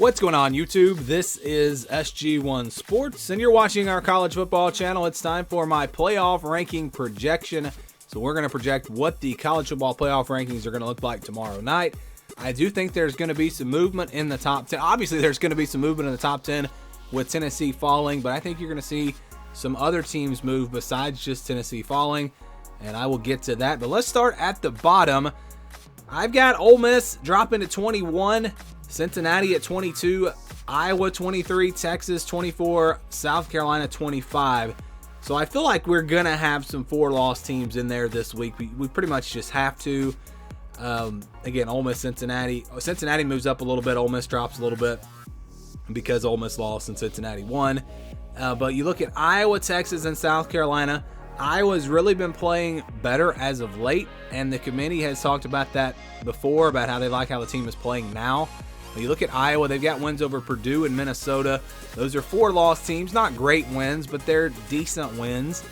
What's going on, YouTube? This is SG1 Sports, and you're watching our college football channel. It's time for my playoff ranking projection. So we're going to project what the college football playoff rankings are going to look like tomorrow night. I do think there's going to be some movement in the top 10. Obviously, there's going to be some movement in the top 10 with Tennessee falling, but I think you're going to see some other teams move besides just Tennessee falling, and I will get to that. But let's start at the bottom. I've got Ole Miss dropping to 21, Cincinnati at 22, Iowa 23, Texas 24, South Carolina 25. So I feel like we're going to have some 4-loss teams in there this week. We pretty much just have to. Again, Ole Miss, Cincinnati. Cincinnati moves up a little bit. Ole Miss drops a little bit because Ole Miss lost and Cincinnati won. But you look at Iowa, Texas, and South Carolina. Iowa's really been playing better as of late, and the committee has talked about that before, about how they like how the team is playing now. But you look at Iowa, they've got wins over Purdue and Minnesota. Those are 4-loss teams, not great wins, but they're decent wins.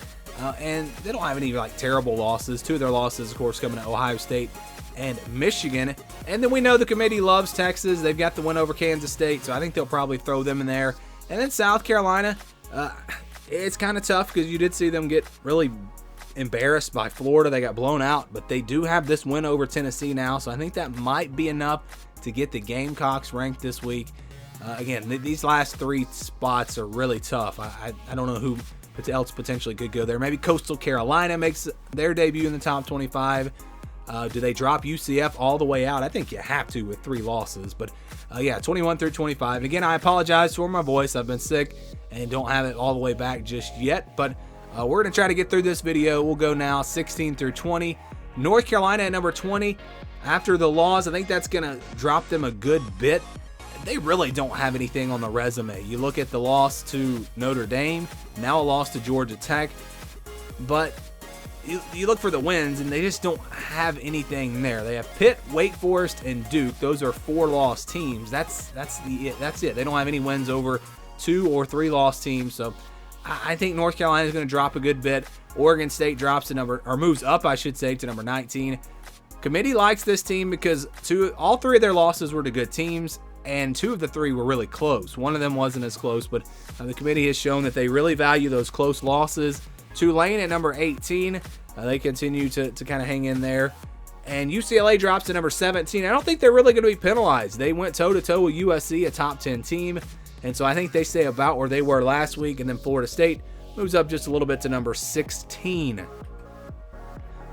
And they don't have any terrible losses. 2 of their losses, of course, coming to Ohio State and Michigan. And then we know the committee loves Texas. They've got the win over Kansas State, so I think they'll probably throw them in there. And then South Carolina, it's kind of tough because you did see them get really embarrassed by Florida. They got blown out, but they do have this win over Tennessee now, so I think that might be enough to get the Gamecocks ranked this week. Again, these last 3 spots are really tough. I don't know who else potentially could go there. Maybe Coastal Carolina makes their debut in the top 25. Do they drop UCF all the way out? I think you have to with 3 losses. But yeah, 21 through 25. Again, I apologize for my voice. I've been sick and don't have it all the way back just yet. But we're going to try to get through this video. We'll go now 16 through 20. North Carolina at number 20. After the loss, I think that's going to drop them a good bit. They really don't have anything on the resume. You look at the loss to Notre Dame, now a loss to Georgia Tech. But you look for the wins, and they just don't have anything there. They have Pitt, Wake Forest, and Duke. Those are 4-loss teams. That's it. They don't have any wins over 2 or 3-loss teams. So I think North Carolina is going to drop a good bit. Oregon State drops to moves up, I should say, to number 19. Committee likes this team because all 3 of their losses were to good teams, and 2 of the 3 were really close. One of them wasn't as close, but the committee has shown that they really value those close losses. Tulane at number 18. They continue to kind of hang in there. And UCLA drops to number 17. I don't think they're really going to be penalized. They went toe-to-toe with USC, a top 10 team. And so I think they stay about where they were last week. And then Florida State moves up just a little bit to number 16.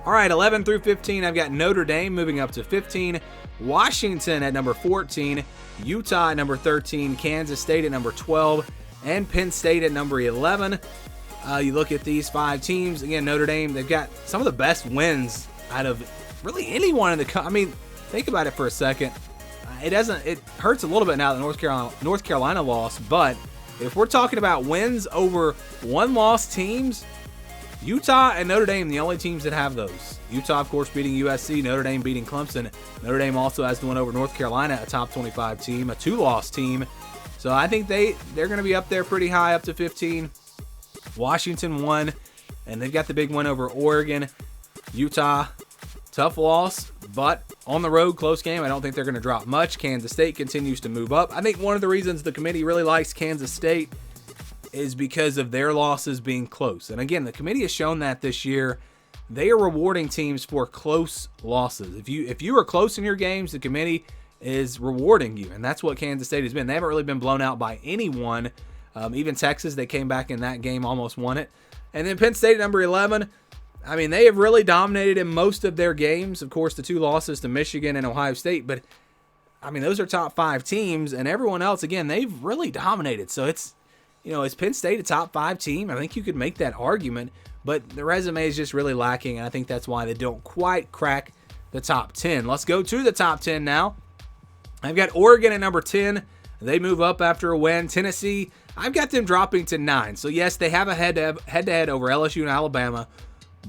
All right, 11 through 15, I've got Notre Dame moving up to 15. Washington at number 14. Utah at number 13. Kansas State at number 12. And Penn State at number 11. You look at these 5 teams. Again, Notre Dame, they've got some of the best wins out of really anyone in the I mean, think about it for a second. It hurts a little bit now that North Carolina lost, but if we're talking about wins over 1-loss teams, Utah and Notre Dame, the only teams that have those. Utah, of course, beating USC, Notre Dame beating Clemson. Notre Dame also has the win over North Carolina, a top 25 team, a 2-loss team. So I think they're going to be up there pretty high, up to 15. Washington won, and they've got the big win over Oregon. Utah, tough loss, but on the road, close game. I don't think they're going to drop much. Kansas State continues to move up. I think one of the reasons the committee really likes Kansas State is because of their losses being close. And again, the committee has shown that this year. They are rewarding teams for close losses. If you are close in your games, the committee is rewarding you, and that's what Kansas State has been. They haven't really been blown out by anyone. Even Texas, they came back in that game, almost won it. And then Penn State at number 11. I mean, they have really dominated in most of their games. Of course, the 2 losses to Michigan and Ohio State, but I mean, those are top 5 teams, and everyone else, again, they've really dominated. So it's, is Penn State a top 5 team? I think you could make that argument, but the resume is just really lacking, and I think that's why they don't quite crack the top 10. Let's go to the top 10 now. I've got Oregon at number 10. They move up after a win. Tennessee, I've got them dropping to 9. So yes, they have a head-to-head over LSU and Alabama,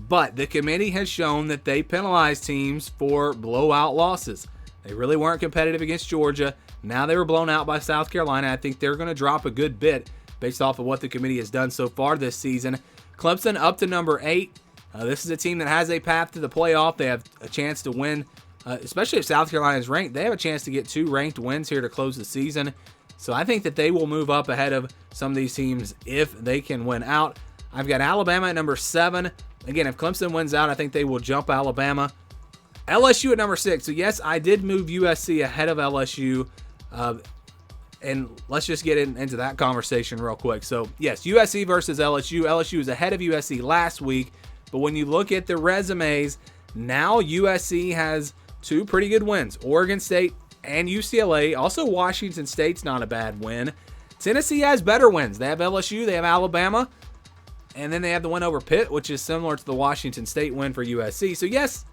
but the committee has shown that they penalize teams for blowout losses. They really weren't competitive against Georgia. Now they were blown out by South Carolina. I think they're going to drop a good bit based off of what the committee has done so far this season. Clemson up to number 8. This is a team that has a path to the playoff. They have a chance to win, especially if South Carolina is ranked. They have a chance to get 2 ranked wins here to close the season. So I think that they will move up ahead of some of these teams if they can win out. I've got Alabama at number 7. Again, if Clemson wins out, I think they will jump Alabama. LSU at number 6. So yes, I did move USC ahead of LSU. And let's just get into that conversation real quick. So yes, USC versus LSU. LSU is ahead of USC last week. But when you look at the resumes, now USC has 2 pretty good wins. Oregon State and UCLA. Also, Washington State's not a bad win. Tennessee has better wins. They have LSU, they have Alabama, and then they have the win over Pitt, which is similar to the Washington State win for USC. So yes,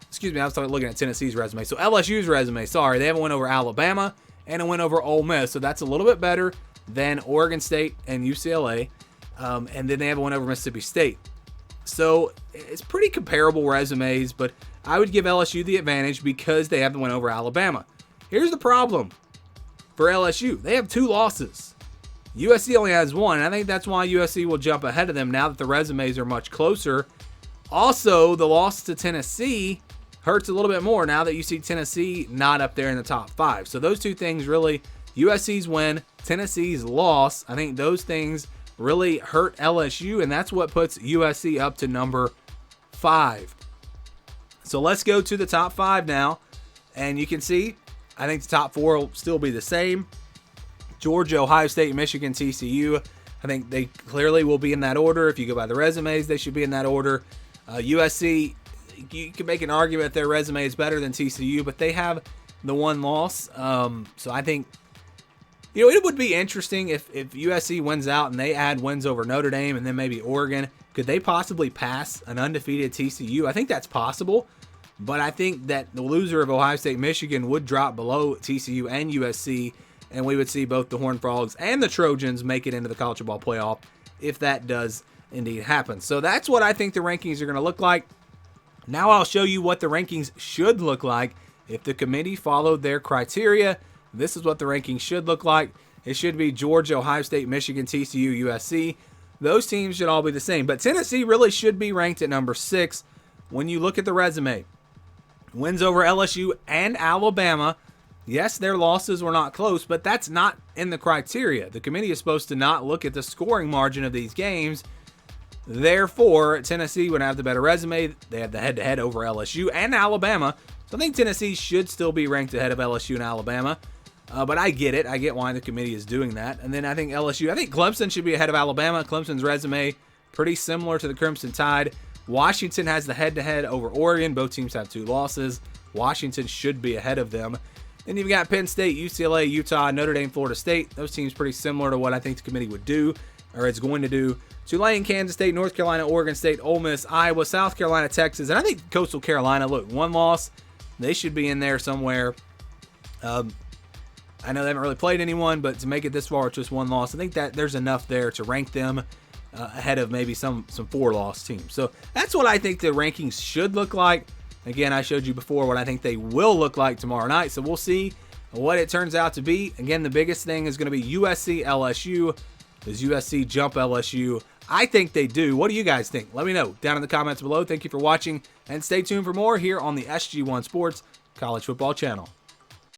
excuse me, I was looking at Tennessee's resume. So LSU's resume, sorry, they have a win over Alabama and a win over Ole Miss. So that's a little bit better than Oregon State and UCLA. And then they have a win over Mississippi State. So it's pretty comparable resumes, but I would give LSU the advantage because they have the win over Alabama. Here's the problem for LSU. They have 2 losses. USC only has 1, and I think that's why USC will jump ahead of them now that the resumes are much closer. Also, the loss to Tennessee hurts a little bit more now that you see Tennessee not up there in the top 5. So those 2 things really, USC's win, Tennessee's loss, I think those things really hurt LSU, and that's what puts USC up to number 5. So let's go to the top 5 now, and you can see, I think the top 4 will still be the same. Georgia, Ohio State, Michigan, TCU. I think they clearly will be in that order. If you go by the resumes, they should be in that order. USC, you can make an argument their resume is better than TCU, but they have the 1 loss. So I think, it would be interesting if USC wins out and they add wins over Notre Dame and then maybe Oregon. Could they possibly pass an undefeated TCU? I think that's possible, but I think that the loser of Ohio State, Michigan would drop below TCU and USC, and we would see both the Horned Frogs and the Trojans make it into the college football playoff if that does indeed happen. So that's what I think the rankings are going to look like. Now I'll show you what the rankings should look like if the committee followed their criteria. This is what the rankings should look like. It should be Georgia, Ohio State, Michigan, TCU, USC. Those teams should all be the same. But Tennessee really should be ranked at number 6 when you look at the resume. Wins over LSU and Alabama. Yes, their losses were not close, but that's not in the criteria. The committee is supposed to not look at the scoring margin of these games. Therefore, Tennessee would have the better resume. They have the head-to-head over LSU and Alabama. So I think Tennessee should still be ranked ahead of LSU and Alabama. But I get it. I get why the committee is doing that. And then I think Clemson should be ahead of Alabama. Clemson's resume, pretty similar to the Crimson Tide. Washington has the head-to-head over Oregon. Both teams have 2 losses. Washington should be ahead of them. Then you've got Penn State, UCLA, Utah, Notre Dame, Florida State. Those teams pretty similar to what I think the committee would do, or it's going to do. Tulane, Kansas State, North Carolina, Oregon State, Ole Miss, Iowa, South Carolina, Texas. And I think Coastal Carolina, look, 1 loss. They should be in there somewhere. I know they haven't really played anyone, but to make it this far with just 1 loss, I think that there's enough there to rank them ahead of maybe some 4-loss teams. So that's what I think the rankings should look like. Again, I showed you before what I think they will look like tomorrow night, so we'll see what it turns out to be. Again, the biggest thing is going to be USC, LSU. Does USC jump LSU? I think they do. What do you guys think? Let me know down in the comments below. Thank you for watching, and stay tuned for more here on the SG1 Sports College Football Channel.